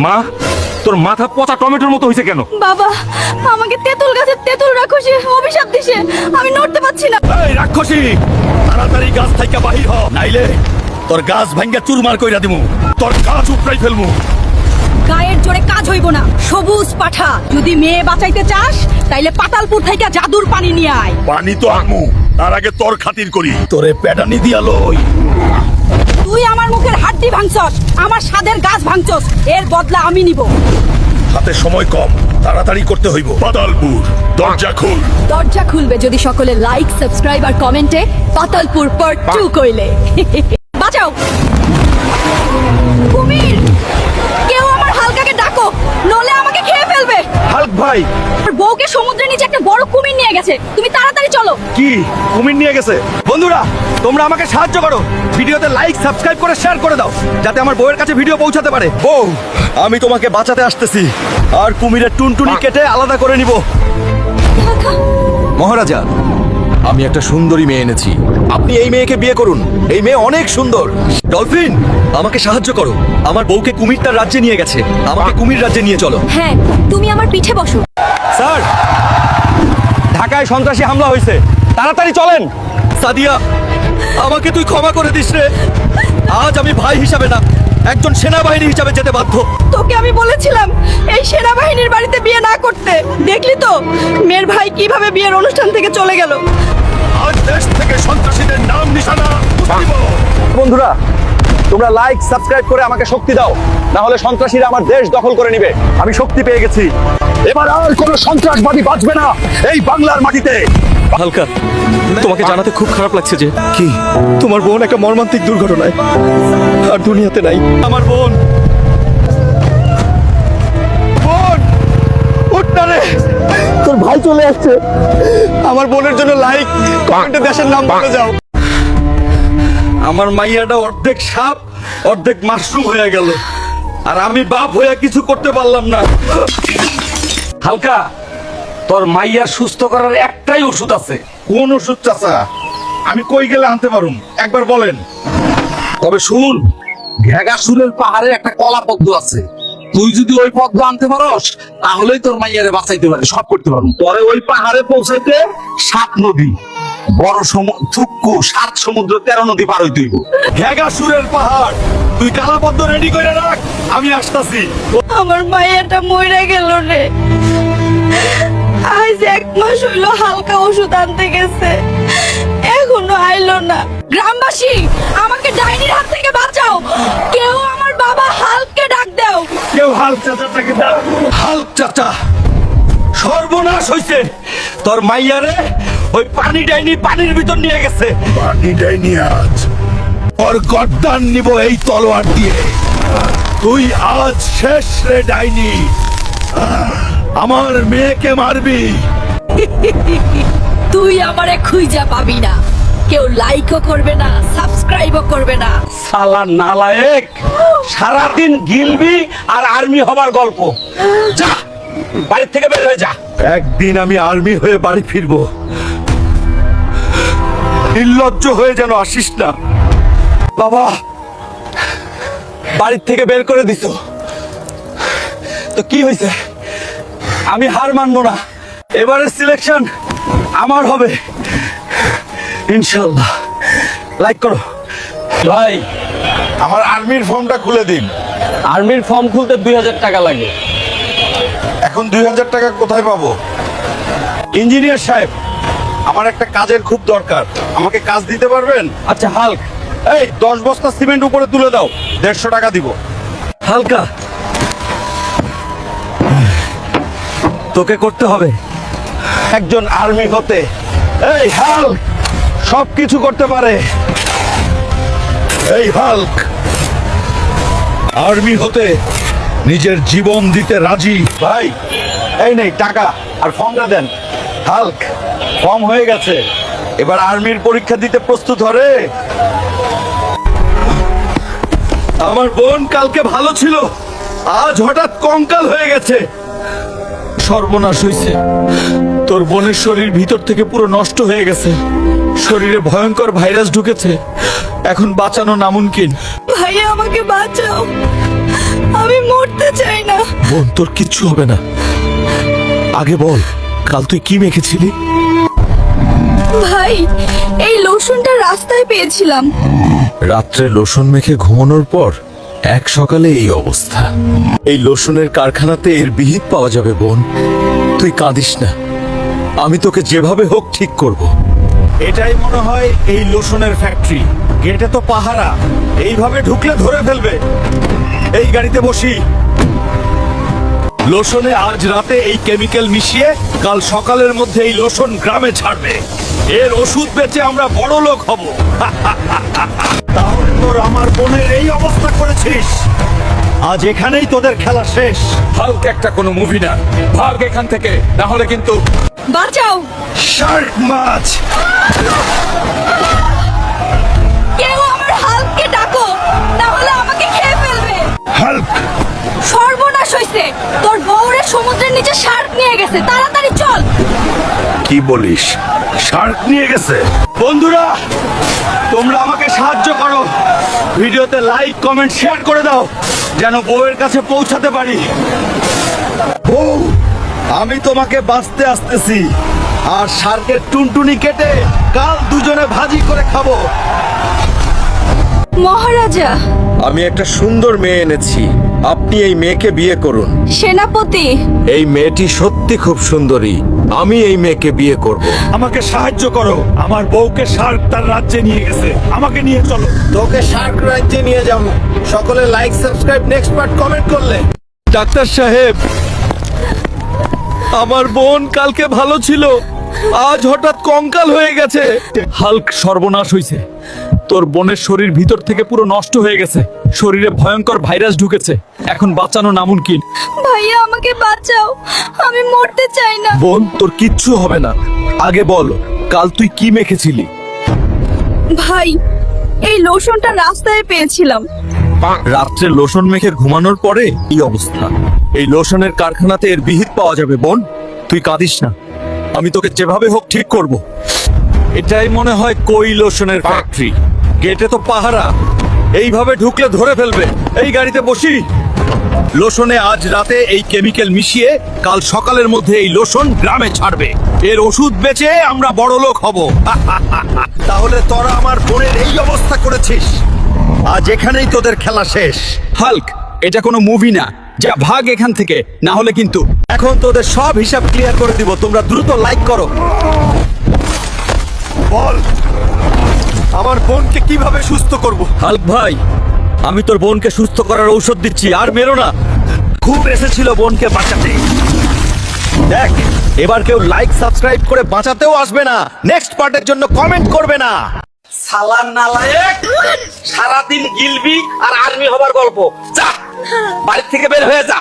মা, তোর মাথা পচা টমেটোর মতো হয়েছে কেন? বাবা, আমাকে তেঁতুল গাছের তেঁতুল রাক্ষসী অভিশাপ দিছে, আমি নড়তে পারছি না। এই রাক্ষসী, তাড়াতাড়ি গাছ থেকে বাহির হ, নাইলে তোর গাছ ভাঙ্গা চুরমার কইরা দিমু, তোর গাছ উপড়াই ফেলমু। গায়ের জোরে কাজ হইব না, সবুজ পাঠা। যদি মেয়ে বাঁচাইতে চাস তাইলে পাতালপুর থেকে জাদুর পানি নিয়ে আয়। পানি তো আনমু, তার আগে তোর খাতির করি, তোরে পেটানি দিয়া লই। তুই আমার মুখের হাড্ডি ভাঙছস, আমার স্বাদের গাছ ভাঙছস, এর বদলা আমি নিব। হাতে সময় কম, তাড়াতাড়ি করতে হইব। পাতালপুর, দরজা খুল। দরজা খুলবে যদি সকলে লাইক, সাবস্ক্রাইব আর কমেন্টে পাতালপুর পার্ট 2 কইলে। বাঁচাও কুমির, কেউ আমার হালকাকে ডাকো, নলে আমাকে খেয়ে ফেলবে। হাল্ক ভাই, আর বউকে সমুদ্রের নিচে একটা বড় কুমির নিয়ে গেছে, তুমি তাড়াতাড়ি চলো। কি কুমির নিয়ে গেছে? বন্ধুরা, তোমরা আমাকে সাহায্য করো, ভিডিওতে লাইক, সাবস্ক্রাইব করে শেয়ার করে দাও, যাতে আমার বউয়ের কাছে ভিডিও পৌঁছাতে পারে। বউ, আমি তোমাকে বাঁচাতে আসতেছি, আর কুমিরের টুনটুনি কেটে আলাদা করে নিব। মহারাজা, আমি একটা সুন্দরী মেয়ে এনেছি, আপনি এই মেয়েকে বিয়ে করুন। এই মেয়ে অনেক সুন্দর। ডলফিন, আমাকে সাহায্য করো, আমার বউকে কুমির তার রাজ্যে নিয়ে গেছে, আমাকে কুমির রাজ্যে নিয়ে চলো। হ্যাঁ, তুমি আমার পিঠে বসো। স্যার, ঢাকায় সন্ত্রাসী হামলা হয়েছে, তাড়াতাড়ি চলেন। সাদিয়া, আমাকে তুই ক্ষমা করে দিস রে, আজ আমি ভাই হিসাবে না, একজন সেনাবাহিনী হিসাবে যেতে বাধ্য। তোকে আমি বলেছিলাম এই সেনাবাহিনীর বাড়িতে বিয়ে না করতে, দেখলি তো মেয়ের ভাই কিভাবে বিয়ের অনুষ্ঠান থেকে চলে গেল। আজ দেশ থেকে সন্ত্রাসীদের নাম নিশানা মুছে দিব। বন্ধুরা, তোমরা লাইক, সাবস্ক্রাইব করে আমাকে শক্তি দাও, না হলে সন্ত্রাসীরা আমার দেশ দখল করে নেবে। আমি শক্তি পেয়ে গেছি, এবার আর কোনো সন্ত্রাসবাদী বাঁচবে না এই বাংলার মাটিতে। হালকা, তোমাকে জানাতে খুব খারাপ লাগছে যে কি? তোমার বোন একটা মর্মান্তিক দুর্ঘটনায় আর দুনিয়াতে নাই। আমার বোন, বোন, উঠ না রে, তোর ভাই চলে আসছে। আমার বোনের জন্য লাইক, কমেন্টে দেশের নাম বলে যাও। আমার মাইয়াটা অর্ধেক সাপ অর্ধেক মাশরুম হয়ে গেল, আর আমি বাপ হয়ে কিছু করতে পারলাম না। হালকা, তোর মাইয়ার সুস্থ করার একটাই ওষুধ আছে। কোন ওষুধ চাচা? আমি কই গেলে আনতে পারুম, একবার বলেন। তবে শুন, ঘেগাসুরের পাহাড়ে একটা কলা পদ্ম আছে, তুই যদি ওই পদ্ম আনতে পারস তাহলেই তোর মাইয়ারে বাঁচাইতে পারে, সব করতে পারবো। পরে ওই পাহাড়ে পৌঁছাইতে 7 নদী, বড় থুক্কু 7 সমুদ্র 13 নদী পার হইতে হইব। ঘেগাসুরের পাহাড়, তুই কালাপদ্ম রেডি করে রাখ, আমি আসতাছি। আমার মায়েরটা মরে গেল রে, আজ 1 মাস হইল হালকা ওষুধ আনতে গেছে, এখনো আইলো না। গ্রামবাসী, আমাকে ডাইনির হাত থেকে বাঁচাও, কেউ আমার বাবা হালকে ডাক দাও। কেউ হাল্ক চাচাটাকে দাও। হাল্ক চাচা, সর্বনাশ হইছে, তোর মাইয়ারে ওই পানি ডাইনি পানির ভিতর নিয়ে গেছে। পানি ডাইনি আজ ওর গর্দান নিব এই তলোয়ার দিয়ে। তুই আজ শেষ রে ডাইনি, আমার মেয়েকে মারবি। তুই আমারে খুঁজা পাবি না, কেউ লাইকও করবে না, সাবস্ক্রাইবও করবে না। সালা নালায়েক, সারাদিন গিলবি আর আর্মি হবার গল্প। যা, বাড়ি থেকে বের হয়ে যা। একদিন আমি আর্মি হয়ে বাড়ি ফিরবো, নির্লজ্জ হয়ে যেন আসিস না। বাবা, বাড়ির থেকে বের করে দিছো তো কি হয়েছে? আমি হার মানবো না, এবারের সিলেকশন আমার হবে ইনশাল্লাহ। লাইক করো ভাই, আমার আর্মির ফর্মটা খুলে দিন। আর্মির ফর্ম খুলতে 2000 টাকা লাগে। এখন 2000 টাকা কোথায় পাবো? ইঞ্জিনিয়ার সাহেব, আমার একটা কাজের খুব দরকার, আমাকে কাজ দিতে পারবেন? আচ্ছা হাল্ক, এই 10 বস্তা সিমেন্ট উপরে তুলে দাও, 150 টাকা দিব। হালকা, তোকে করতে হবে একজন আর্মি হতে। এই হাল্ক সব কিছু করতে পারে। এই হাল্ক আর্মি হতে নিজের জীবন দিতে রাজি। ভাই, এই নেই টাকা আর ফর্মটা দেন। হাল্ক, ফর্ম হয়ে গেছে, এবার আর্মির পরীক্ষা দিতে প্রস্তুত হরে। আমার বোন কালকে ভালো ছিল, আজ হঠাৎ কঙ্কাল হয়ে গেছে। সর্বনাশ হয়েছে, তোর বোনের শরীর ভিতর থেকে পুরো নষ্ট হয়ে গেছে, শরীরে ভয়ঙ্কর ভাইরাস ঢুকেছে, এখন বাঁচানো নামুনকিন। ভাই আমাকে বাঁচাও, আমি মরতে চাই বোন তোর কিচ্ছু হবে না, আগে বল কাল তুই কি মেখেছিলি? ভাই এই লোশনটা রাস্তায় পেয়েছিলাম। রাত্রে লোশন মেখে ঘুমানোর পর এক সকালে এই অবস্থা। এই লোশনের কারখানাতে এর বিহিত পাওয়া যাবে বোন, তুই কাঁদিস না, আমি তোকে যেভাবে হোক ঠিক করব। এটাই মনে হয় এই লোশনের ফ্যাক্টরি। গেটে তো পাহারা, এইভাবে ঢুকলে ধরে ফেলবে। এই গাড়িতে বসি। লোশনে আজ রাতে এই কেমিক্যাল মিশিয়ে কাল সকালের মধ্যে এই লোশন গ্রামে ছাড়বে। এর ওষুধ বেচে আমরা বড় লোক হব। তাহলে তোর আমার বোনের এই অবস্থা করেছিস, আজ এখানেই তোদের খেলা শেষ। হালকা একটা কোনো মুভি না, ভাগ এখান থেকে, না হলে কিন্তু বাঁচাও, শার্ক মাছ। কেউ আমার হাল্ককে ডাকো, না হলে আমাকে খেয়ে ফেলবে। হাল্ক, সর্বনাশ হইছে, তোর বউরে সমুদ্রের নিচে শার্ক নিয়ে গেছে, তাড়াতাড়ি চল। কি বলিস? শার্ক নিয়ে গেছে? বন্ধুরা তোমরা আমাকে সাহায্য করো, ভিডিওতে লাইক কমেন্ট শেয়ার করে দাও যেন বউয়ের কাছে পৌঁছাতে পারি। বউ, আমি তোমাকে বাঁচতে আসতেছি, আর শার্কের টুনটুনি কেটে কাল দুজনে ভাজি করে খাবো। মহারাজা, আমি একটা সুন্দর মেয়ে এনেছি, আপনি এই মেয়েকে বিয়ে করুন। সেনাপতি, এই মেয়েটি সত্যি খুব সুন্দরী, আমি এই মেয়েকে বিয়ে করব। আমাকে সাহায্য করো, আমার বউকে শার্ক তার রাজ্যে নিয়ে গেছে, আমাকে নিয়ে চলো। তোকে শার্ক রাজ্যে নিয়ে যাব। সকলে like subscribe next part comment করলে। ডাক্তার সাহেব, আমার বোন কালকে ভালো ছিল, আজ হঠাৎ কঙ্কাল হয়ে গেছে। হাল্ক সর্বনাশ হইছে, তোর বোনের শরীর ভিতর থেকে পুরো নষ্ট হয়ে গেছে, শরীরে ভয়ঙ্কর ভাইরাস ঢুকেছে, এখন বাঁচানো নামুনকিন। ভাইয়া আমাকে বাঁচাও, আমি মরতে চাই না। বোন তোর কিচ্ছু হবে না, আগে বল কাল তুই কি মেখেছিলি? ভাই এই লোশনটা রাস্তায় পেয়েছিলাম। রাত্রে লোশন মেখে ঘুমানোর পরে এই অবস্থা। এই লোশনের কারখানাতে এর বিহিত পাওয়া যাবে বোন, তুই কাঁদিস না, আমি তোকে যেভাবে হোক ঠিক করব। এটাই মনে হয় কই লোশনের ফ্যাক্টরি। গেটে তো পাহারা, এইভাবে ঢুকলে ধরে ফেলবে। এই গাড়িতে বসি। লোশনে আজ রাতে এই কেমিক্যাল মিশিয়ে কাল সকালের মধ্যে এই লোশন গ্রামে ছাড়বে। এর ওষুধ বেচে আমরা বড় লোক হব। তাহলে তোরা আমার বোনের এই অবস্থা করেছিস, আজ এখানেই তোদের খেলা শেষ। হাল্ক, এটা কোনো মুভি না, যা ভাগ এখান থেকে, না হলে কিন্তু। এখন তোদের সব হিসাব ক্লিয়ার করে দিব, তোমরা দ্রুত লাইক করো। বল আমার বোনকে কিভাবে সুস্থ করব? হাল্ক ভাই, আমি তোর বোনকে সুস্থ করার ঔষধ দিচ্ছি, আর মেরো না। খুব এসেছিল বোনকে বাঁচাতে। দেখ, এবার কেউ লাইক সাবস্ক্রাইব করে বাঁচাতেও আসবে না, নেক্সট পার্টের জন্য কমেন্ট করবে না। সালার নালায়েক, সারাদিন গিলবি আর আর্মি হবার গল্প। যা বাড়ি থেকে বের হয়ে যা।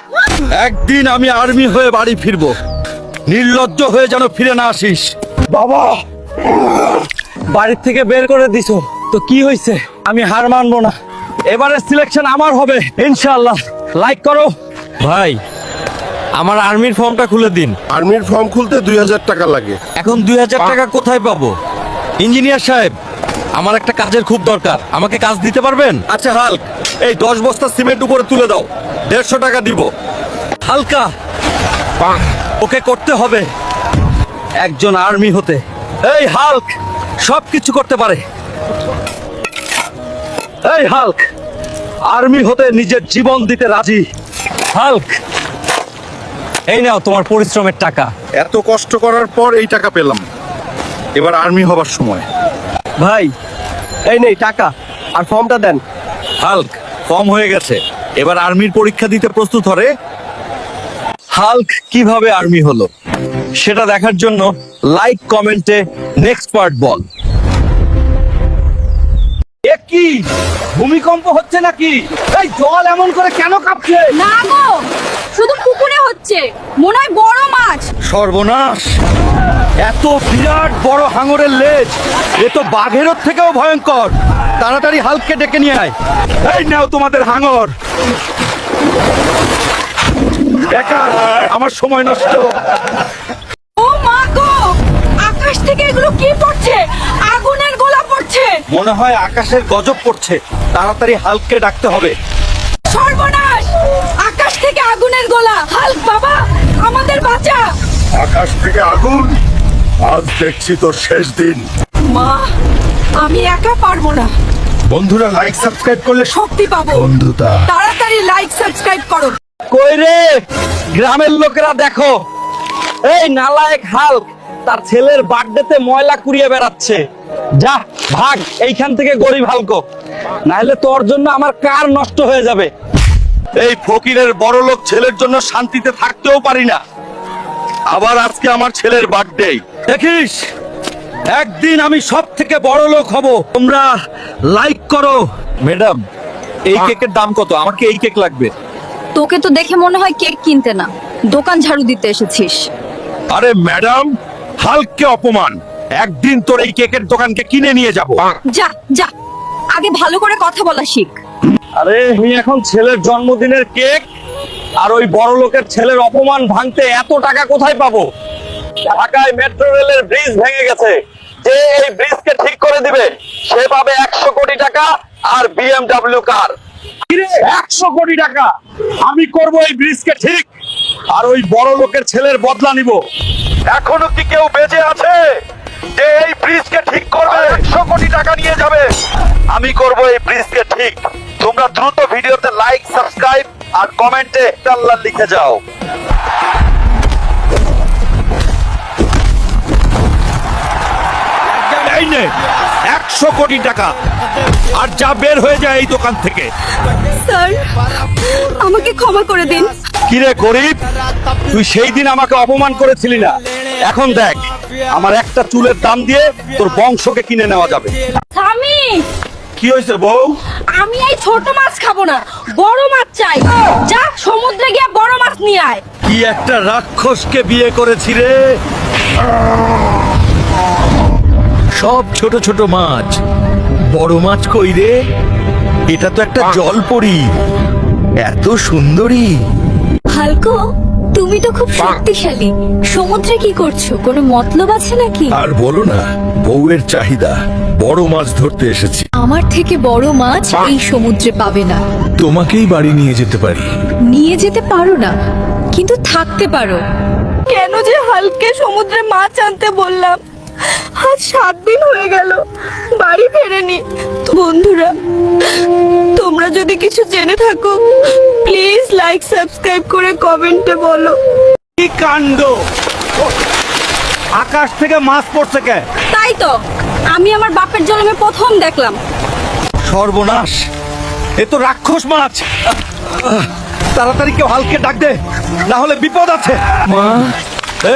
একদিন আমি আর্মি হয়ে বাড়ি ফিরবো, নির্লজ্জ হয়ে যেন ফিরে না আসিস। বাবা, বাড়ির থেকে বের করে দিছো তো কি হয়েছে? আমি হার মানবো না, এবারে সিলেকশন আমার হবে ইনশাআল্লাহ। লাইক করো। ভাই, আমার আর্মির ফর্মটা খুলে দিন। আর্মির ফর্ম খুলতে 2000 টাকা লাগে। এখন 2000 টাকা কোথায় পাবো? ইঞ্জিনিয়ার সাহেব, আমার একটা কাজের খুব দরকার, আমাকে কাজ দিতে পারবেন? আচ্ছা হাল্ক, এই 10 বস্তা সিমেন্ট উপরে তুলে দাও, 150 টাকা দিব। হালকা, ওকে করতে হবে একজন আর্মি হতে। এই হাল্ক সব কিছু করতে পারে। এই হাল্ক আর্মি হতে নিজের জীবন দিতে রাজি। হাল্ক, এই নাও তোমার পরিশ্রমের টাকা। এত কষ্ট করার পর এই টাকা পেলাম, এবার আর্মি হবার সময়। ভাই, এই নেই টাকা আর ফর্মটা দেন। হাল্ক, ফর্ম হয়ে গেছে, এবার আর্মির পরীক্ষা দিতে প্রস্তুত হরে। হাল্ক কিভাবে আর্মি হলো সেটা দেখার জন্য লাইক কমেন্টে নেক্সট পার্ট বল। এ কি ভূমিকম্প হচ্ছে নাকি? এই জল এমন করে কেন কাঁপছে? না গো, শুধু পুকুরে হচ্ছে, মনে হয় বড় মাছ। সর্বনাশ, এত বিরাট বড় হাঙরের লেজ, এ তো বাঘেরও থেকেও ভয়ঙ্কর। তাড়াতাড়ি হাল্ককে ডেকে নিয়ে আয়। এই নাও তোমাদের হাঙর। বেকার আমার সময় নষ্ট। ও মা গো, আকাশ থেকে এগুলো কি পড়ছে? আগুনের গোলা পড়ছে। মনে হয় আকাশের গজব পড়ছে, তাড়াতাড়ি হাল্ককে ডাকতে হবে। সর্বনাশ, আকাশ থেকে আগুনের গোলা। আকাশ থেকে আগুন, আজ দেখছি তোর শেষ দিন। মা, আমি একা পারবো না। বন্ধুরা লাইক সাবস্ক্রাইব করলে শক্তি পাবো। বন্ধুতা তাড়াতাড়ি লাইক সাবস্ক্রাইব করো। কই রে গ্রামের লোকেরা দেখো, এই নালায়েক হাল্ক তার ছেলের বার্থডেতে ময়লা কুড়িয়ে বেড়াচ্ছে। যা ভাগ এইখান থেকে, গরিব হালকো, নাহলে তোর জন্য আমার কার নষ্ট হয়ে যাবে। এই ফকিরের বড় লোক ছেলের জন্য শান্তিতে থাকতেও পারি না, আবার আজকে আমার ছেলের বার্থডে। দেখিস একদিন আমি সব থেকে বড় লোক হব। তোমরা লাইক করো। ম্যাডাম, এই কেকের দাম কত? আমাকে এই কেক লাগবে। তোকে তো দেখে মনে হয় কেক কিনতে না, দোকান ঝাড়ু দিতে এসেছিস। আরে ম্যাডাম, হালকে অপমান। একদিন তোর এই কেকের দোকানকে কিনে নিয়ে যাব। যা যা, আগে ভালো করে কথা বলা শিখ। আরে আমি এখন ছেলের জন্মদিনের কেক আর ওই বড় লোকের ছেলের অপমান ভাঙতে এত টাকা কোথায় পাবো? ঢাকায় মেট্রো রেলের ব্রিজ ভেঙে গেছে, যে এই ব্রিজকে ঠিক করে দিবে সে পাবে 100 কোটি টাকা আর BMW কার। 100 কোটি টাকা আমি করব এই ব্রিজকে ঠিক, আর ওই বড় লোকের ছেলের বদলা নিব। এখনো কি কেউ বেঁচে আছে যে এই ব্রিজকে ঠিক করবে? 100 কোটি টাকা নিয়ে যাবে। আমি করব এই ব্রিজকে ঠিক। তোমরা দ্রুত ভিডিওতে লাইক, সাবস্ক্রাইব আর কমেন্টে আল্লাহ লিখে যাও। এই নে 100 কোটি টাকা, আর যা বের হয়ে যায় এই দোকান থেকে। স্যার, আমাকে ক্ষমা করে দিন। কিরে গরিব, তুই সেই দিন আমাকে অপমান করেছিলি না? এখন দেখ, আমার একটা চুলের দাম দিয়ে তোর বংশকে কিনে নেওয়া যাবে। স্বামী, কি হয়েছে বউ? আমি এই ছোট মাছ খাবো না, বড় মাছ চাই। যা সমুদ্রে গিয়ে বড় মাছ নিয়ে আয়। কি একটা রাক্ষসকে বিয়ে করেছি রে। সব ছোট ছোট মাছ, বড় মাছ কই রে? এটা তো একটা জলপরি, এত সুন্দরী। হালকো, তুমি তো খুব শক্তিশালী। সমুদ্রে কি করছো? কোনো মতলব আছে নাকি? আর বলো না, বউয়ের চাহিদা, বড় মাছ ধরতে এসেছি। আমার থেকে বড় মাছ এই সমুদ্রে পাবে না। তোমাকেই বাড়ি নিয়ে যেতে পারি। নিয়ে যেতে পারো না, কিন্তু থাকতে পারো। কেন যে হালকে সমুদ্রে মাছ আনতে বললাম? আজ 7 দিন হয়ে গেল, বাড়ি ফেরেনি। বন্ধুরা, তোমরা যদি কিছু জেনে থাকো প্লিজ লাইক সাবস্ক্রাইব করে কমেন্টে বলো। কি কাণ্ড! আকাশ থেকে মাছ পড়ছে কে? তাই তো আমি আমার বাপের জন্মে প্রথম দেখলাম। সর্বনাশ, এ তো রাক্ষস মাছ। তাড়াতাড়ি কেউ হালকে ডাক দে, না হলে বিপদ আছে।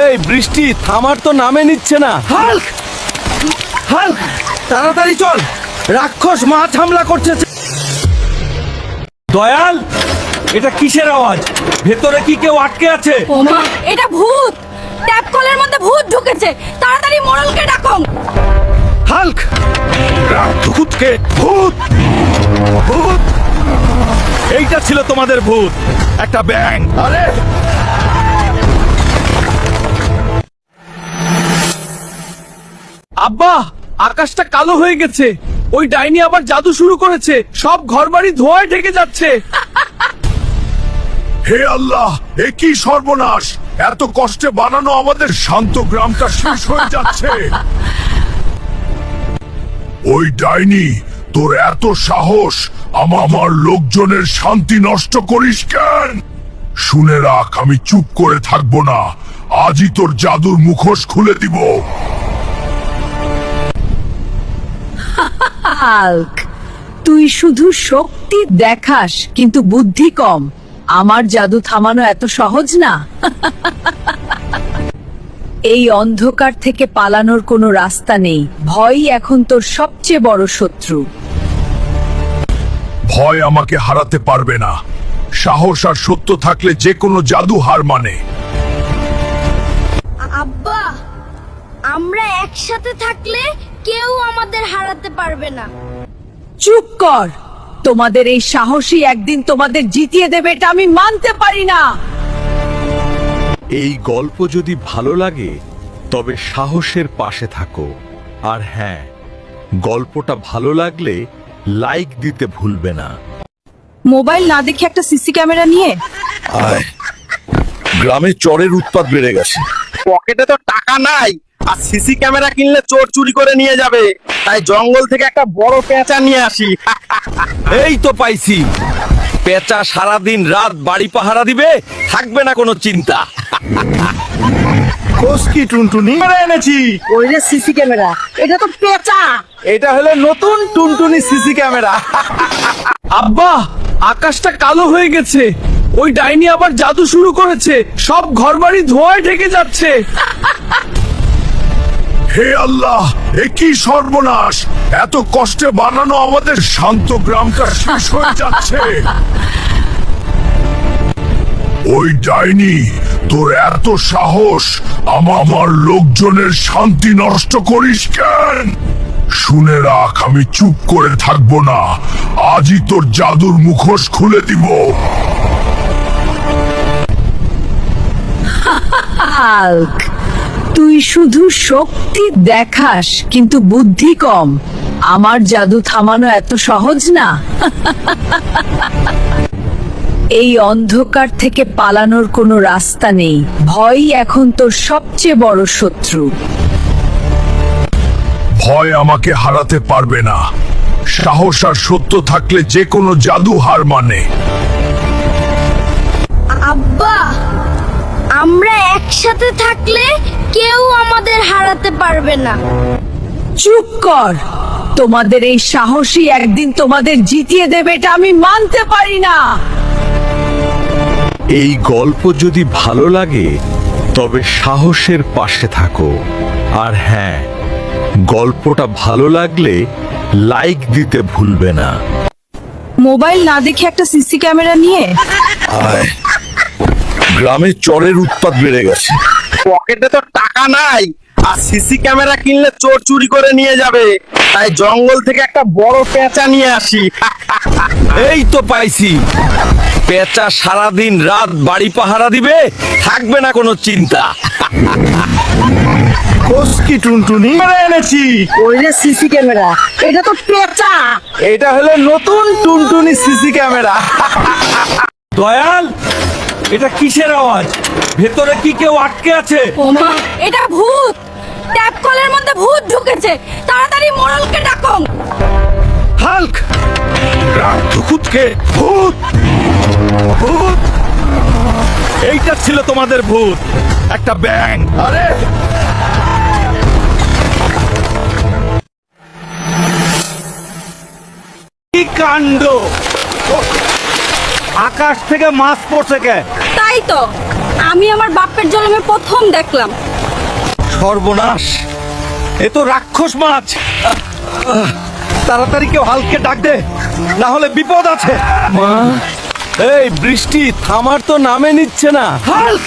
এই বৃষ্টি থামার তো নামে নিচ্ছে না। হাল্ক, হাল্ক, তাড়াতাড়ি চল, রাক্ষস মাছ হামলা করছে। দয়াল, এটা কিসের আওয়াজ? ভেতরে কি কেউ আটকে আছে? ওমা, এটা ভূত। ট্যাপ কলের মধ্যে ভূত ঢুকেছে, তাড়াতাড়ি মোড়লকে ডাকো। হাল্ক, ভূতকে, ভূত, ভূত, এইটা ছিল তোমাদের ভূত, একটা ব্যাং। আরে আব্বা, আকাশটা কালো হয়ে গেছে, ওই ডাইনি আবার জাদু শুরু করেছে, সব ঘরবাড়ি ধোঁয়ায় ঢেকে যাচ্ছে। হে আল্লাহ, এ কি সর্বনাশ! এত কষ্টে বানানো আমাদের শান্ত গ্রামটা শেষ হয়ে যাচ্ছে। ওই ডাইনি, তোর এত সাহস, আমার লোকজনের শান্তি নষ্ট করিস কেন? শুনে রাখ, আমি চুপ করে থাকবো না। আজই তোর জাদুর মুখোশ খুলে দিব। হাল্ক, তুই শুধু শক্তি দেখাস কিন্তু বুদ্ধি কম। আমার জাদু থামানো এত সহজ না। এই অন্ধকার থেকে পালানোর কোনো রাস্তা নেই। ভয়ই এখন তোর সবচেয়ে বড় শত্রু। ভয় আমাকে হারাতে পারবে না। সাহস আর সত্য থাকলে যে কোনো জাদু হার মানে। আব্বা, আমরা একসাথে থাকলে কেউ আমাদের হারাতে পারবে না। চুপ কর, তোমাদের এই সাহসী একদিন তোমাদের জিতিয়ে দেবে, এটা আমি মানতে পারি না। এই গল্প যদি ভালো লাগে তবে সাহসের পাশে থাকো। আর হ্যাঁ, গল্পটা ভালো লাগলে লাইক দিতে ভুলবে না। মোবাইল না দেখে একটা সিসি ক্যামেরা নিয়ে গ্রামে চোরের উৎপাত বেড়ে গেছে। পকেটে তো টাকা নাই, আর সিসি ক্যামেরা কিনলে চোর চুরি করে নিয়ে যাবে, তাই জঙ্গল থেকে একটা বড় পেঁচা নিয়ে আসি। এই তো পাইছি, পেঁচা সারাদিন রাত বাড়ি পাহারা দিবে, থাকবে না কোনো চিন্তা। কি টুনটুনি এনেছি, ওই যে সিসি ক্যামেরা, এটা তো পেঁচা। এটা হলো নতুন টুনটুনি সিসি ক্যামেরা। আব্বা, আকাশটা কালো হয়ে গেছে, ওই ডাইনি আবার জাদু শুরু করেছে, সব ঘরবাড়ি ধোঁয়ায় ঢেকে যাচ্ছে। হে আল্লাহ, এ কি সর্বনাশ! এত কষ্টে বানানো আমাদের শান্ত গ্রামটা শেষ হয়ে যাচ্ছে। ওই ডাইনি, তোর এত সাহস, আমার লোকজনের শান্তি নষ্ট করিস কেন? শুনে রাখ, আমি চুপ করে থাকবো না, আজই তোর জাদুর মুখোশ খুলে দিব। হাল্ক, তুই শুধু শক্তি দেখাস কিন্তু বুদ্ধি কম। আমার জাদু থামানো এত সহজ না। এই অন্ধকার থেকে পালানোর কোনো রাস্তা নেই। ভয়ই এখন তোর সবচেয়ে বড় শত্রু। ভয় আমাকে হারাতে পারবে না। সাহস আর সত্য থাকলে যে কোনো জাদু হার মানে। আব্বা, আমরা একসাথে থাকলে কেউ আমাদের হারাতে পারবে না। চুপ কর, তোমাদের এই সাহসী একদিন তোমাদের জিতিয়ে দেবে, এটা আমি মানতে পারি না। এই গল্প যদি ভালো লাগে তবে সাহসের পাশে থাকো, আর হ্যাঁ, গল্পটা ভালো লাগলে লাইক দিতে ভুলবে না। মোবাইল না দেখে একটা সিসি ক্যামেরা নিয়ে গ্রামে চোরের উৎপাত বেড়ে গেছে। পকেটে তো টাকা নাই, আর সিসি ক্যামেরা কিনলে চোর চুরি করে নিয়ে যাবে, তাই জঙ্গল থেকে একটা বড় পেঁচা নিয়ে আসি। এই তো পাইছি, পেঁচা সারাদিন রাত বাড়ি পাহারা দিবে, থাকবে না কোনো চিন্তা। কি টুনটুনি এনেছি, ওই যে সিসি ক্যামেরা, এটা তো পেঁচা। এটা হলো নতুন টুনটুনি সিসি ক্যামেরা। দয়াল, এটা কিসের আওয়াজ? ভেতরে কি কেউ আটকে আছে? ওমা, এটা ভূত। ট্যাপ কলের মধ্যে ভূত ঢুকেছে, তাড়াতাড়ি মোড়লকে ডাকো। হাল্ক, ভূতকে, ভূত, ভূত, এইটা ছিল তোমাদের ভূত, একটা ব্যাং। আরে কি কাণ্ড! আকাশ থেকে মাছ পড়ছে কে? তাই তো, আমি আমার বাপের জন্মে প্রথম দেখলাম। সর্বনাশ, এ তো রাক্ষস মাছ। তাড়াতাড়ি কেউ হালকে ডাক দে, না হলে বিপদ আছে। এই বৃষ্টি থামার তো নামে নিচ্ছে না। হাল্ক,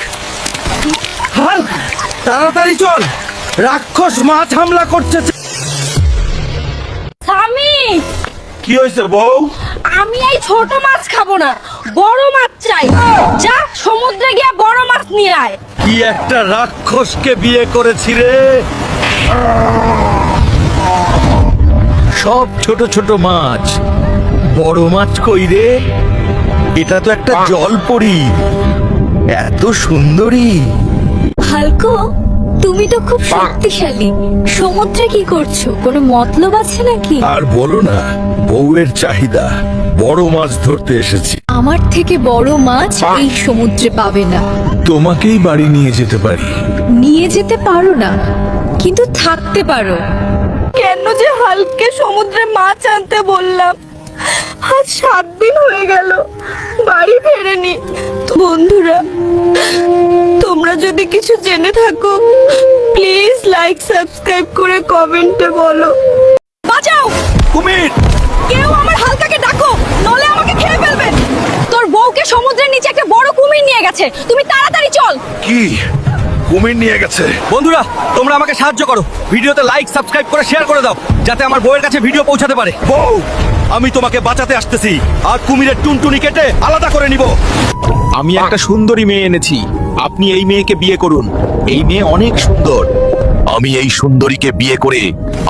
হাল্ক, তাড়াতাড়ি চল, রাক্ষস মাছ হামলা করছে। স্বামী, কি হয়েছে বউ? আমি এই ছোট মাছ খাবো না, বড় মাছ চাই। যা সমুদ্রে গিয়ে বড় মাছ নিয়ে আয়। কি একটা রাক্ষসকে বিয়ে করেছি রে, সব ছোট ছোট মাছ, বড় মাছ কই রে? এটা তো একটা জলপরি, এত সুন্দরী। হালকো, তুমি তো খুব শক্তিশালী। সমুদ্রে কি করছো? কোনো মতলব আছে নাকি? আর বলো না, বউয়ের চাহিদা, বড় মাছ ধরতে এসেছি। আমার থেকে বড় মাছ এই সমুদ্রে পাবে না। তোমাকেই বাড়ি নিয়ে যেতে পারি। নিয়ে যেতে পারো না, কিন্তু থাকতে পারো। কেন যে হালকে সমুদ্রে মাছ আনতে বললাম? আজ 7 দিন হয়ে গেল, বাড়ি ফেরেনি। বন্ধুরা, তোমরা যদি কিছু জেনে থাকো, প্লিজ লাইক সাবস্ক্রাইব করে কমেন্টে বলো। বাঁচাও! কুমির! কেউ আমার হালকাকে ডাকো, নলে আমাকে খেয়ে ফেলবে। তোর বউকে সমুদ্রের নিচে একটা বড় কুমির নিয়ে গেছে, তুমি তাড়াতাড়ি চল। কি কুমির নিয়ে গেছে? বন্ধুরা, তোমরা আমাকে সাহায্য করো, ভিডিওতে লাইক সাবস্ক্রাইব করে শেয়ার করে দাও, যাতে আমার বউয়ের কাছে ভিডিও পৌঁছাতে পারে। বউ, আমি তোমাকে বাঁচাতে আসতেছি, আর কুমিরের টুনটুনি কেটে আলাদা করে নিব। আমি একটা সুন্দরী মেয়ে এনেছি, আপনি এই মেয়েকে বিয়ে করুন। এই মেয়ে অনেক সুন্দর। আমি এই সুন্দরীকে বিয়ে করে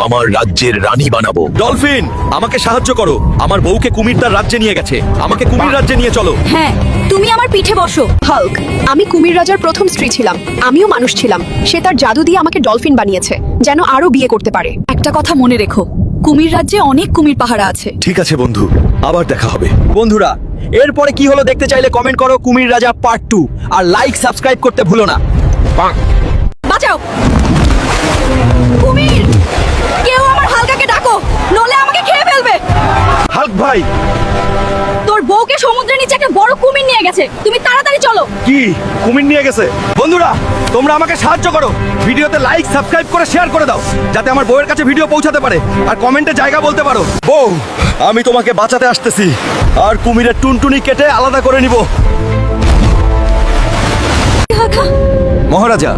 আমার রাজ্যের রানী বানাবো। ডলফিন, আমাকে সাহায্য করো। আমার বউকে কুমির তার রাজ্যে নিয়ে গেছে। আমাকে কুমির রাজ্যে নিয়ে চলো। হ্যাঁ, তুমি আমার পিঠে বসো। হাল্ক, আমি কুমির রাজার প্রথম স্ত্রী ছিলাম। আমিও মানুষ ছিলাম। সে তার জাদু দিয়ে আমাকে ডলফিন বানিয়েছে, যেন আরো বিয়ে করতে পারে। একটা কথা মনে রেখো, কুমির রাজ্যে অনেক কুমির পাহারা আছে। ঠিক আছে বন্ধু, আবার দেখা হবে। বন্ধুরা, এরপরে কি হলো দেখতে চাইলে কমেন্ট করো কুমির রাজা পার্ট 2, আর লাইক সাবস্ক্রাইব করতে ভুলো না। বাঁচাও! কুমির! কেউ আমার হালকাকে ডাকো, নলে আমাকে খেয়ে ফেলবে। হাল্ক ভাই, তোর বউকে সমুদ্রের নিচে একটা বড় কুমির নিয়ে গেছে। তুমি তাড়াতাড়ি চলো। কি কুমির নিয়ে গেছে? বন্ধুরা, তোমরা আমাকে সাহায্য করো। ভিডিওতে লাইক সাবস্ক্রাইব করে শেয়ার করে দাও, যাতে আমার বউয়ের কাছে ভিডিও পৌঁছাতে পারে। আর কমেন্টে জায়গা বলতে পারো। বউ, আমি তোমাকে বাঁচাতে আসতেছি, আর কুমিরের টুনটুনি কেটে আলাদা করে নিব। মহারাজা,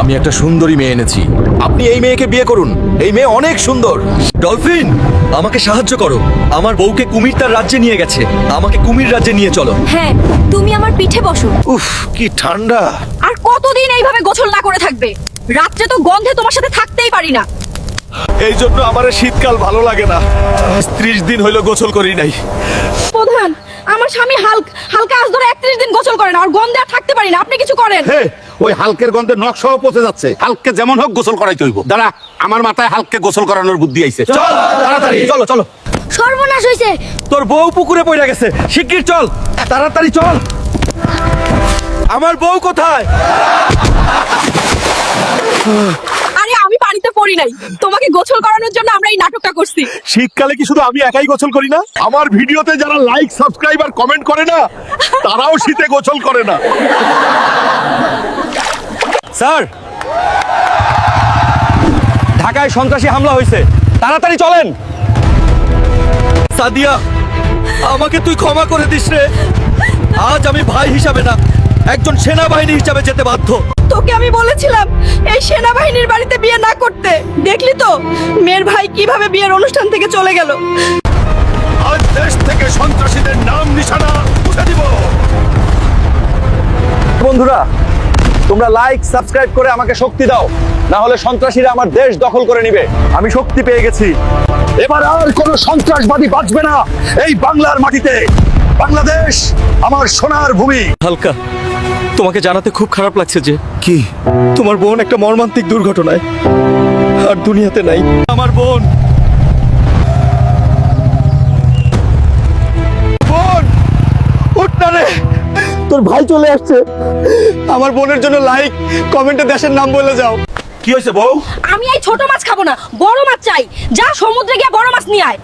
আমি একটা সুন্দরী মেয়ে এনেছি। আপনি এই মেয়েকে বিয়ে করুন। এই মেয়ে অনেক সুন্দর। ডলফিন, আমাকে সাহায্য করো। আমার বউকে কুমির তার রাজ্যে নিয়ে গেছে। আমাকে কুমির রাজ্যে নিয়ে চলো। হ্যাঁ, তুমি আমার পিঠে বসো। উফ, কি ঠান্ডা। আর কতদিন এইভাবে গোসল না করে থাকবে? রাত্রে তো গন্ধে তোমার সাথে থাকতেই পারি না। এই জন্য আমার শীতকাল ভালো লাগে না। 30 দিন হইলো গোসল করি নাই। প্রধান, আমার স্বামী হালকা আজ ধরে 31 দিন গোসল করে না, আর গন্ধে আর থাকতে পারি না। আপনি কিছু করেন। ওই হালকের গন্ধে নখ সহ পচে যাচ্ছে। হালকে যেমন হোক গোসল করাইতে হইব। দাঁড়া, আমার মাথায় হালকে গোসল করানোর বুদ্ধি আইছে। চল তাড়াতাড়ি, চলো চলো। সর্বনাশ হইছে। তোর বউ পুকুরে পড়ে গেছে। শিগগির চল, তাড়াতাড়ি চল। আমার বউ কোথায়? আরে আমি পানিতে পড়ি নাই, তোমাকে গোসল করানোর জন্য আমরা এই নাটকটা করছি। শীতকালে কি শুধু আমি একাই গোসল করি না? আমার ভিডিওতে যারা লাইক সাবস্ক্রাইব আর কমেন্ট করে না, তারাও শীতে গোসল করে না। স্যার, ঢাকায় সন্ত্রাসী হামলা হয়েছে, তাড়াতাড়ি চলেন। সাদিয়া, আমাকে তুই ক্ষমা করে দিস রে। আজ আমি ভাই হিসাবে না, একজন সেনাবাহিনী হিসাবে যেতে বাধ্য। তোকে আমি বলেছিলাম এই সেনাবাহিনীর বাড়িতে বিয়ে না করতে। দেখলি তো মেয়ের ভাই কিভাবে বিয়ের অনুষ্ঠান থেকে চলে গেল। আজ দেশ থেকে সন্ত্রাসীদের নাম নিশানা মুছে দিব। বন্ধুরা, তোমরা লাইক সাবস্ক্রাইব করে আমাকে শক্তি দাও, না হলে সন্ত্রাসীরা আমার দেশ দখল করে নেবে। আমি শক্তি পেয়ে গেছি। এবার আর কোনো সন্ত্রাসবাদী বাঁচবে না এই বাংলার মাটিতে। বাংলাদেশ আমার সোনার ভূমি। হালকা, তোমাকে জানাতে খুব খারাপ লাগছে যে কি তোমার বোন একটা মর্মান্তিক দুর্ঘটনায় আর দুনিয়াতে নাই। আমার বোন, বোন উঠ না রে, তোর ভাই চলে আসছে। আমার বোনের জন্য লাইক কমেন্টে দেশের নাম বলে যাও। কি হয়েছে বউ? আমি এই ছোট মাছ খাবো না, বড় মাছ চাই। যা সমুদ্রে গিয়ে বড় মাছ নিয়ে আয়।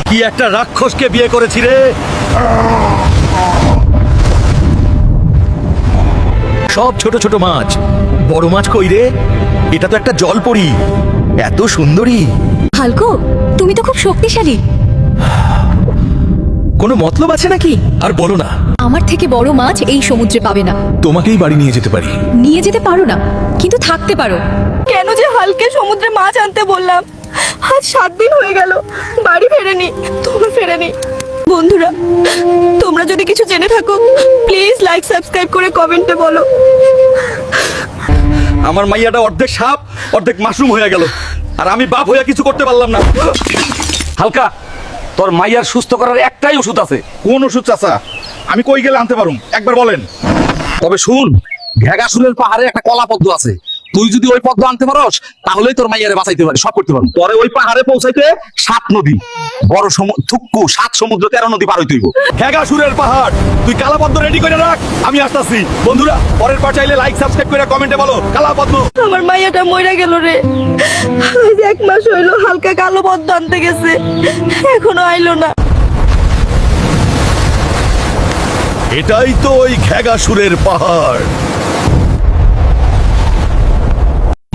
কি একটা রাক্ষসকে বিয়ে করেছি রে। সব ছোট ছোট মাছ, বড় মাছ কই রে? এটা তো একটা জলপরি, এত সুন্দরী। হালকো, তুমি তো খুব শক্তিশালী। কোনো মতলব আছে নাকি? আর বলো না। আমার থেকে বড় মাছ এই সমুদ্রে পাবে না। তোমাকেই বাড়ি নিয়ে যেতে পারি। নিয়ে যেতে পারো না, কিন্তু থাকতে পারো। কেন যে হালকে সমুদ্রে মাছ আনতে বললাম? আজ 7 দিন হয়ে গেল, বাড়ি ফেরেনি। তোমরা ফেরেনি। বন্ধুরা, তোমরা যদি কিছু জেনে থাকো প্লিজ লাইক সাবস্ক্রাইব করে কমেন্টে বলো। আমার মাইয়াটা অর্ধেক সাপ অর্ধেক মাশরুম হয়ে গেল, আর আমি বাপ হইয়া কিছু করতে পারলাম না। হালকা, তোর মাইয়ার সুস্থ করার একটাই ওষুধ আছে। কোন ওষুধ চাচা? আমি কই গেলে আনতে পারুম, একবার বলেন। তবে শুন, ঘেগাসুলের পাহাড়ে একটা কলা পদ্ম আছে। তুই যদি ওই পদ্ম আনতে পারস, তাহলেই তোর মাইয়ারে বাঁচাইতে পারি, সব করতে পারবো। পরে ওই পাহাড়ে পৌঁছাইতে 7 নদী, বড় থুক্কু 7 সমুদ্র 13 নদী পার হইতে হইব। হেগাসুরের পাহাড়। তুই কালাপদ্ম রেডি করে রাখ, আমি আসতাছি। বন্ধুরা, পরের পার চাইলে লাইক সাবস্ক্রাইব করে কমেন্টে বলো কালাপদ্ম। আমার মাইয়াটা মইরা গেল রে। আজ 1 মাস হইলো হালকা কালো পদ্ম আনতে গেছে, এখনো আইলো না। এটাই তো ওই ঘেগাসুরের পাহাড়।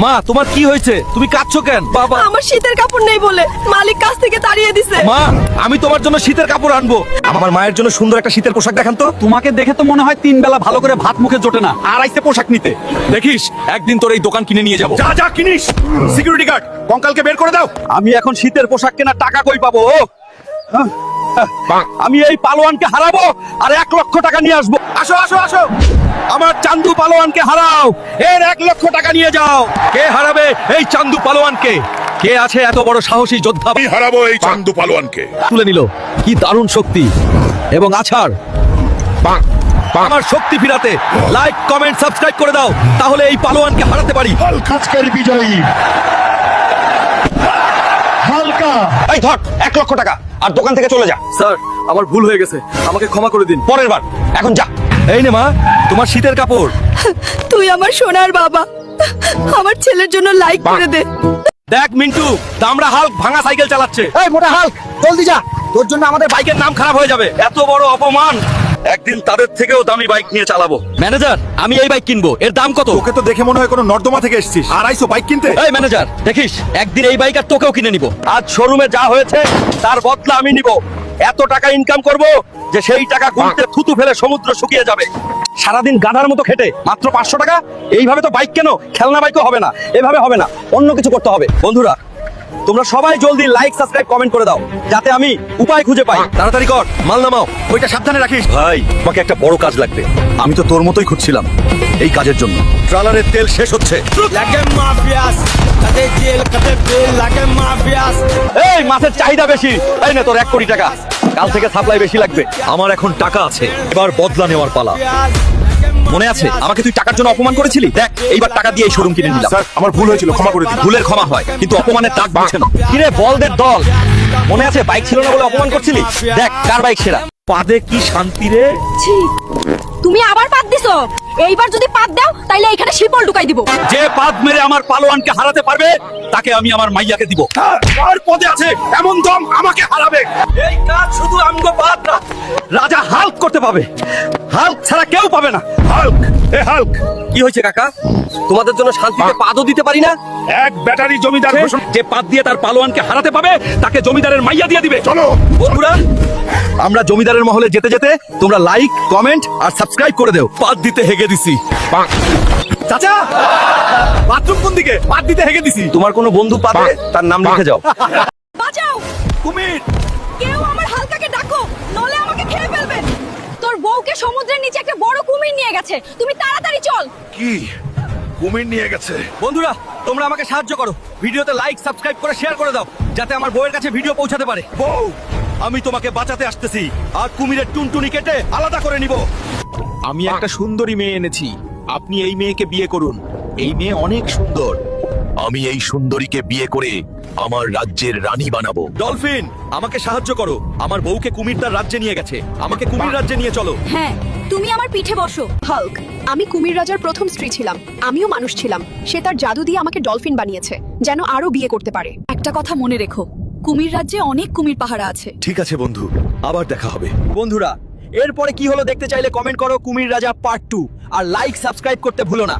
মা, তোমার কি হয়েছে? তুমি কাঁদছো কেন? বাবা, আমার শীতের কাপড় নেই বলে মালিক কাছ থেকে তাড়িয়ে দিছে। মা, আমি তোমার জন্য শীতের কাপড় আনবো। আমার মায়ের জন্য সুন্দর একটা শীতের পোশাক দেখান তো। তোমাকে দেখে তো মনে হয় 3 বেলা ভালো করে ভাত মুখে জোটে না, আর আইতে পোশাক নিতে। দেখিস, একদিন তোর এই দোকান কিনে নিয়ে যাবো। যা যা কিনিস। সিকিউরিটি গার্ড, কঙ্কালকে বের করে দাও। আমি এখন শীতের পোশাক কেনার টাকা কই পাবো? আমি এই পালোয়ানকে হারাবো আর 1 লক্ষ টাকা নিয়ে আসবো। আসো আসো আসো, আমার চান্দু পালোয়ানকে হারাও, এর 1 লক্ষ টাকা নিয়ে যাও। কে হারাবে এই চান্দু পালোয়ানকে? কে আছে এত বড় সাহসী যোদ্ধা? আমি হারাবো এই চান্দু পালোয়ানকে। তুলে নিল, কি দারুণ শক্তি এবং আছাড়। আমার শক্তি ফিরাতে লাইক কমেন্ট সাবস্ক্রাইব করে দাও, তাহলে এই পালোয়ানকে হারাতে পারি। হাল্ক আজকের বিজয়ী। হালকা এই ধর 1 লক্ষ টাকা আর দোকান থেকে চলে যা। স্যার, আমার ভুল হয়ে গেছে, আমাকে ক্ষমা করে দিন। পরের বার, এখন যা। এই নে মা, তোমার শীতের কাপড়। তুই আমার সোনার বাবা, আমার ছেলের জন্য লাইক করে দে। দেখ মিন্টু, দামড়া হাল্ক ভাঙা সাইকেল চালাচ্ছে। এই মোটা হাল্ক, জলদি যা, তোর জন্য আমাদের বাইকের নাম খারাপ হয়ে যাবে। এত বড় অপমান, একদিন তাদের থেকেও দামি বাইক নিয়ে চালাবো। ম্যানেজার, আমি এই বাইক কিনবো, এর দাম কত? তোকে তো দেখে মনে হয় কোনো নর্দমা থেকে এসেছিস, আর আইসো বাইক কিনতে। এই ম্যানেজার, দেখিস একদিন এই বাইক আর তোকেও কিনে নিব। আজ শোরুমে যা হয়েছে তার বদলা আমি নিব। এত টাকা ইনকাম করব যে সেই টাকা গুনতে থুতু ফেলে সমুদ্র শুকিয়ে যাবে। সারাদিন গাধার মতো খেটে মাত্র 500 টাকা। এইভাবে তো বাইক কেন, খেলনা বাইকও হবে না, এভাবে হবে না, অন্য কিছু করতে হবে। বন্ধুরা, তোমরা সবাই জলদি লাইক সাবস্ক্রাইব কমেন্ট করে দাও, যাতে আমি উপায় খুঁজে পাই। তাড়াতাড়ি কর, মাল নামাও, ওইটা সাবধানে রাখিস। ভাই, তোমাকে একটা বড় কাজ লাগবে। আমি তো তোর মতোই খুঁজছিলাম এই কাজের জন্য। ট্রলারের তেল শেষ হচ্ছে। এই মাছের চাহিদা বেশি, তাই না? তোর 1 কোটি টাকা, কাল থেকে সাপ্লাই বেশি লাগবে। আমার এখন টাকা আছে, এবার বদলা নেওয়ার পালা। মনে আছে আমাকে তুই টাকার জন্য অপমান করেছিলি? দেখ, এইবার টাকা দিয়ে এই শোরুম কিনে নিলাম। স্যার, আমার ভুল হয়েছিল, ক্ষমা করে দিন। ভুলের ক্ষমা হয়, কিন্তু অপমানের দাগ বুঝছে না। কিরে বলদের দল, মনে আছে বাইক ছিল না বলে অপমান করছিলি? দেখ কার বাইক সেরা। পাদে কি শান্তি রে। তুমি আবার পাত দিছো। এইবার যদি পাত দাও তাইলে এখানে শিপল ঢুকাই দিব। যে পাদ মেরে আমার পালোয়ানকে হারাতে পারবে তাকে আমি আমার মাইয়াকে দিব। আর পদে আছে এমন দম আমাকে হারাবে। এই কাজ শুধু আমগো পাদ না, রাজা হাল্ক করতে পাবে। হাল্ক ছাড়া কেউ পাবে না। হাল্ক, এ হাল্ক, কি হয়েছে কাকা? তোমাদের জন্য শান্তিতে পাদও দিতে পারি না? এক ব্যাটারি জমিদার ঘোষণা। যে পাদ দিয়ে তার পালোয়ানকে হারাতে পাবে তাকে জমিদারের মাইয়া দিয়ে দিবে। চলো বন্ধুরা, আমরা জমিদারের মহলে যেতে যেতে তোমরা লাইক কমেন্ট আর সাবস্ক্রাইব করে দেও। পাদ দিতে হেগে দিছি। চাচা, বাথরুম কোন দিকে? পাত দিতে হেগে দিছি। তোমার কোনো বন্ধু পাবে, তার নাম লিখে যাও। বাঁচাও, কুমির। কেউ আমার হালকাকে ডাকো, নলে আমাকে খেয়ে ফেলবে। তোর বউকে সমুদ্রের নিচে একটা বড় কুমির নিয়ে গেছে, তুমি তাড়াতাড়ি চল। কি কুমির নিয়ে গেছে? বন্ধুরা, তোমরা আমাকে সাহায্য করো, ভিডিওতে লাইক সাবস্ক্রাইব করে শেয়ার করে দাও, যাতে আমার বউয়ের কাছে ভিডিও পৌঁছাতে পারে। বউ, আমি তোমাকে বাঁচাতে আসতেছি, আর কুমিরের টুনটুনি কেটে আলাদা করে নিব। আমি একটা সুন্দরী মেয়ে এনেছি, আপনি এই মেয়েকে বিয়ে করুন। এই মেয়ে অনেক সুন্দর। আমি এই সুন্দরীকে বিয়ে করে আমার রাজ্যের রানী বানাবো। ডলফিন, আমাকে সাহায্য করো, আমার বউকে কুমির তার রাজ্যে নিয়ে গেছে, আমাকে কুমির রাজ্যে নিয়ে চলো। হ্যাঁ, তুমি আমার পিঠে বসো। হাল্ক, আমি কুমির রাজার প্রথম স্ত্রী ছিলাম, আমিও মানুষ ছিলাম। সে তার জাদু দিয়ে আমাকে ডলফিন বানিয়েছে, যেন আরো বিয়ে করতে পারে। একটা কথা মনে রেখো, কুমির রাজ্যে অনেক কুমির পাহারা আছে। ঠিক আছে বন্ধু, আবার দেখা হবে। বন্ধুরা, এরপরে কি হলো দেখতে চাইলে কমেন্ট করো কুমির রাজা পার্ট 2, আর লাইক সাবস্ক্রাইব করতে ভুলো না।